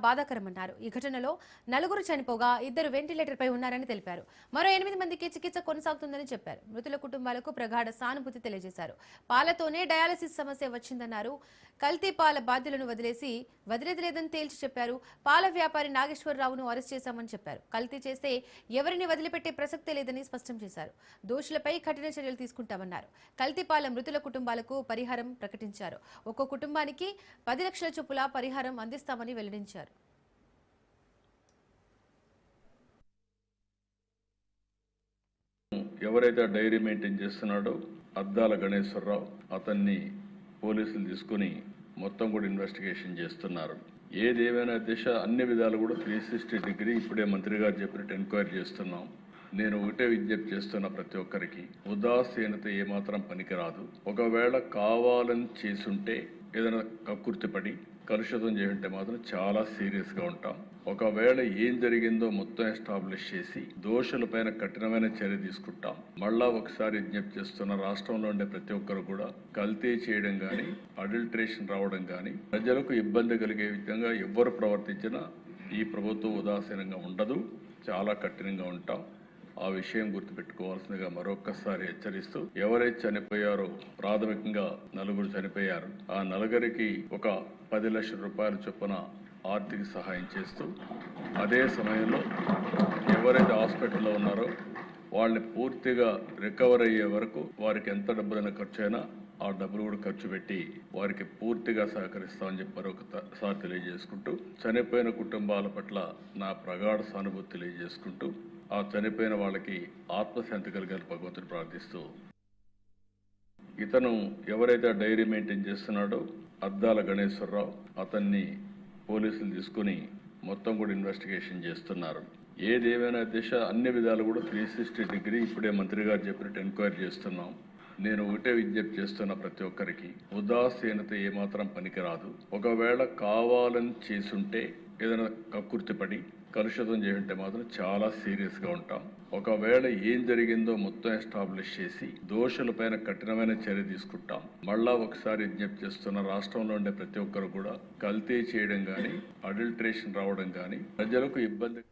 బాధాకరమన్నారు. ఈ ఘటనలో 4 చనిపోగా 2 వెంటిలేటర్పై ఉన్నారని తెలిపారు. మరో 8 మందికి చికిత్స కొనసాగుతుందని చెప్పారు. మృతుల కుటుంబాలకు ప్రగాఢ సానుభూతి తెలియజేశారు. పాలతోనే డయాలసిస్ సమస్య వచ్చిందన్నారు. కల్తీ పాల బాధ్యులను వదిలేదని తేల్చి చెప్పారు. పాల వ్యాపారి నాగేశ్వరరావును అరెస్ట్ చేశామని చెప్పారు. కల్తీ చేస్తే ఎవరిని వదిలిపెట్టే ప్రసక్తే లేదని స్పష్టం చేశారు. దోషులపై కఠిన చర్యలు తీసుకుంటామన్నారు. కల్తీ పాల మృతుల కుటుంబాలకు పరిహారం ప్రకటించారు. ఒక్కో కుటుంబానికి 10 లక్షల చొప్పుల పరిహారం అందిస్తామని వెల్లడించారు. ఎవరైతే డైరీ మెయింటైన్ చేస్తున్నాడో అద్దాల గణేశ్వరరావు అతన్ని పోలీసులు తీసుకుని మొత్తం కూడా ఇన్వెస్టిగేషన్ చేస్తున్నారు. ఏదేమైనా దిశ అన్ని విధాలు కూడా 360 డిగ్రీ ఇప్పుడే మంత్రి గారు చెప్పినట్టు ఎంక్వైరీ చేస్తున్నాం. నేను ఒకటే విజ్ఞప్తి చేస్తున్న ప్రతి ఒక్కరికి ఉదాసీనత ఏమాత్రం పనికిరాదు. ఒకవేళ కావాలని చేసుంటే ఏదైనా కక్కుర్తిపడి కలుషితం చేయంటే మాత్రం చాలా సీరియస్గా ఉంటాం. ఒకవేళ ఏం జరిగిందో మొత్తం ఎస్టాబ్లిష్ చేసి దోషులపైన కఠినమైన చర్య తీసుకుంటాం. మళ్ళా ఒకసారి విజ్ఞప్తి చేస్తున్న రాష్ట్రంలో ఉండే ప్రతి ఒక్కరు కూడా కల్తీ చేయడం కానీ అడల్ట్రేషన్ రావడం కానీ ప్రజలకు ఇబ్బంది కలిగే విధంగా ఎవ్వరు ప్రవర్తించినా ఈ ప్రభుత్వం ఉదాసీనంగా ఉండదు, చాలా కఠినంగా ఉంటాం. ఆ విషయం గుర్తుపెట్టుకోవాల్సిందిగా మరొక్కసారి హెచ్చరిస్తూ, ఎవరైతే చనిపోయారో ప్రాథమికంగా 4 చనిపోయారు. ఆ 4కి ఒక 10 లక్షల రూపాయల చొప్పున ఆర్థిక సహాయం చేస్తూ, అదే సమయంలో ఎవరైతే హాస్పిటల్లో ఉన్నారో వాళ్ళని పూర్తిగా రికవర్ అయ్యే వరకు వారికి ఎంత డబ్బులైనా ఖర్చు అయినా ఆ డబ్బులు కూడా ఖర్చు పెట్టి వారికి పూర్తిగా సహకరిస్తామని చెప్పి మరొకసారి తెలియజేసుకుంటూ, చనిపోయిన కుటుంబాల పట్ల నా ప్రగాఢ సానుభూతి తెలియజేసుకుంటూ, ఆ చనిపోయిన వాళ్ళకి ఆత్మశాంతి కలిగారు భగవంతుని ప్రార్థిస్తూ, ఇతను ఎవరైతే డైరీ మెయింటైన్ చేస్తున్నాడో అద్దాల గణేశ్వరరావు అతన్ని పోలీసులు తీసుకుని మొత్తం కూడా ఇన్వెస్టిగేషన్ చేస్తున్నారు. ఏదేమైనా దిశ అన్ని విధాలు కూడా 360 డిగ్రీ ఇప్పుడే మంత్రి గారు చెప్పినట్టు ఎంక్వైరీ చేస్తున్నాం. నేను ఒకటే విజ్ఞప్తి చేస్తున్న ప్రతి ఒక్కరికి ఉదాసీనత ఏమాత్రం పనికిరాదు. ఒకవేళ కావాలని చేసుంటే ఏదైనా కక్కుర్తిపడి కలుషితం చేయంటే మాత్రం చాలా సీరియస్గా ఉంటాం. ఒకవేళ ఏం జరిగిందో మొత్తం ఎస్టాబ్లిష్ చేసి దోషులపైన కఠినమైన చర్య తీసుకుంటాం. మళ్ళా ఒకసారి విజ్ఞప్తి చేస్తున్న రాష్ట్రంలో ఉండే ప్రతి ఒక్కరు కూడా కల్తీ చేయడం కానీ అడల్ట్రేషన్ రావడం కానీ ప్రజలకు ఇబ్బంది